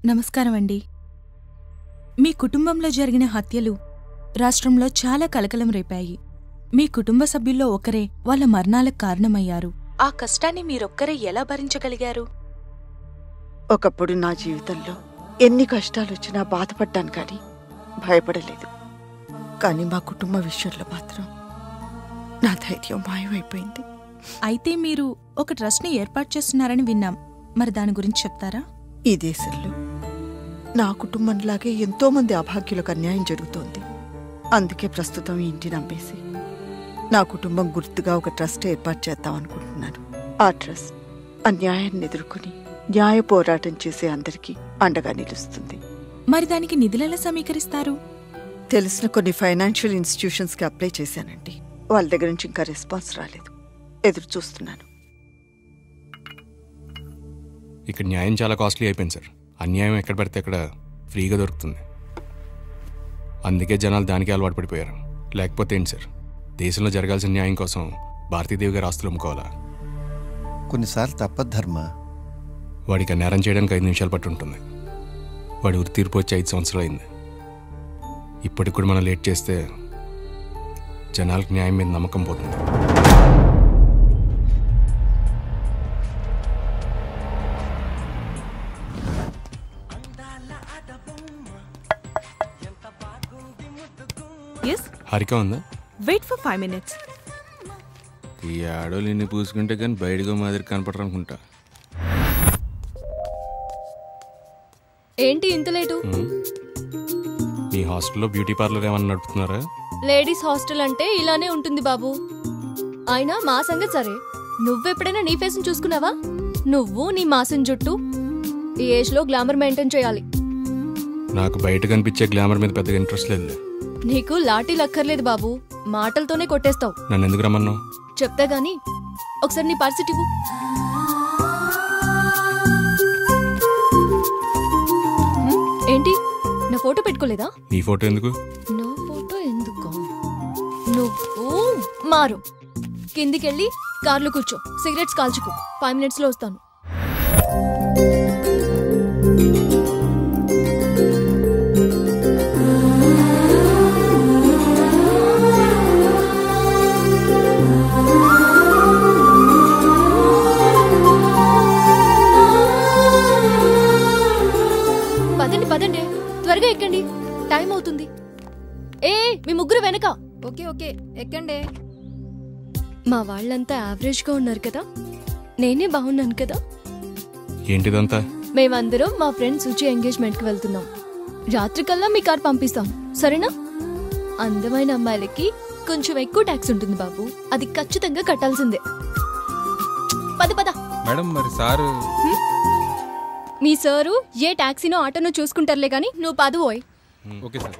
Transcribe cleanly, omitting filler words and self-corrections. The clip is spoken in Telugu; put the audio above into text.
నమస్కారం అండి. మీ కుటుంబంలో జరిగిన హత్యలు రాష్ట్రంలో చాలా కలకలం రేపాయి. మీ కుటుంబ సభ్యుల్లో ఒకరే వాళ్ళ మరణాలకు కారణమయ్యారు. ఆ కష్టాన్ని మీరొక్కరే ఎలా భరించగలిగారు? ఒకప్పుడు నా జీవితంలో ఎన్ని కష్టాలొచ్చినా బాధపడ్డాను కానీ భయపడలేదు. కానీ మా కుటుంబ విషయంలో మాత్రం నా ధైర్యం మాయమైపోయింది. అయితే మీరు ఒక ట్రస్ట్ని ఏర్పాటు చేస్తున్నారని విన్నాం. మరి దాని గురించి చెప్తారా? ఈ దేశంలో నా కుటుంబంలాగే ఎంతో మంది అభాగ్యులకు అన్యాయం జరుగుతోంది. అందుకే ప్రస్తుతం ఈ ఇంటిని అమ్మేసి నా కుటుంబం గుర్తుగా ఒక ట్రస్ట్ ఏర్పాటు చేద్దామనుకుంటున్నాను. ఆ ట్రస్ట్ అన్యాయాన్ని ఎదుర్కొని న్యాయ పోరాటం చేసే అందరికీ అండగా నిలుస్తుంది. మరి దానికి నిధులెలా సమీకరిస్తారు? తెలిసిన కొన్ని ఫైనాన్షియల్ ఇన్స్టిట్యూషన్స్కి అప్లై చేశానండి. వాళ్ళ దగ్గర నుంచి ఇంకా రెస్పాన్స్ రాలేదు. ఎదురు చూస్తున్నాను. ఇక్కడ న్యాయం చాలా కాస్ట్లీ అయిపోయింది సార్. అన్యాయం ఎక్కడ పడితే అక్కడ ఫ్రీగా దొరుకుతుంది. అందుకే జనాలు దానికి అలవాటు పడిపోయారు. లేకపోతే ఏంటి సార్, దేశంలో జరగాల్సిన న్యాయం కోసం భారతీదేవి గారి ఆస్తులు అమ్ముకోవాలా? కొన్నిసార్లు తప్పదు ధర్మ. వాడికి నేరం చేయడానికి 5 నిమిషాలు పట్టు ఉంటుంది. వాడి ఉరి తీర్పు వచ్చి 5 సంవత్సరాలు అయింది. ఇప్పటికి కూడా మనం లేట్ చేస్తే జనాలకు న్యాయం మీద నమ్మకం పోతుంది. హరిక ఉందా? Wait for 5 minutes. ఈ ఆడోళ్ళు ఇన్ని పూసుకుంటే కానీ బయటగా మాదిరి కనపడరు అనుకుంటా. ఏంటి ఇంత లేటు? మీ హాస్టల్లో బ్యూటీ పార్లర్ ఏమన్నా నడుపుతున్నారా? లేడీస్ హాస్టల్ అంటే ఇలానే ఉంటుంది బాబు. అయినా మా సంగతి సరే, నువ్వెప్పుడైనా నీ ఫేస్ చూసుకున్నావా? నువ్వు నీ మాసం జుట్టు ఈ ఏజ్ లో గ్లామర్ మెయింటైన్ చేయాలి. నాకు బయట కనిపించే గ్లామర్ మీద పెద్దగా ఇంట్రెస్ట్ లేదు. నీకు లాఠీలు అక్కర్లేదు బాబు, మాటలతోనే కొట్టేస్తావు. నన్ను ఎందుకు రమ్మన్నావు? చెప్తా గాని ఒకసారి నీ పరిస్థితి ఇవ్వు. ఏంటి, నా ఫోటో పెట్టుకోలేదా? నీ ఫోటో ఎందుకు? నా ఫోటో ఎందుకు? నువ్వు మారు, కిందికెళ్ళి కార్లో కూర్చో, సిగరెట్స్ కాల్చుకో. 5 minutes లో వస్తాను. పదండి పదండి, త్వరగా ఎక్కండి, టైం అవుతుంది. మీ ముగ్గురు వెనక. ఓకే ఓకే ఎక్కండి. మా వాళ్ళంతా యావరేజ్ గా ఉన్నారు కదా, నేనే బాగున్నాను కదా. ఏంటిదంతా? మేమందరం మా ఫ్రెండ్ సుచి ఎంగేజ్మెంట్ కి వెళ్తున్నాం. రాత్రికల్లా మీ కార్ పంపిస్తాం, సరేనా? అందమైన అమ్మాయిలకి కొంచెం ఎక్కువ ట్యాక్స్ ఉంటుంది బాబు, అది ఖచ్చితంగా కట్టాల్సిందే. పద పద. మేడం మరి సారు? మీ సారు ఏ టాక్సీనో ఆటోనో చూసుకుంటారులే గాని నువ్వు పదవోయ్. Okay sir.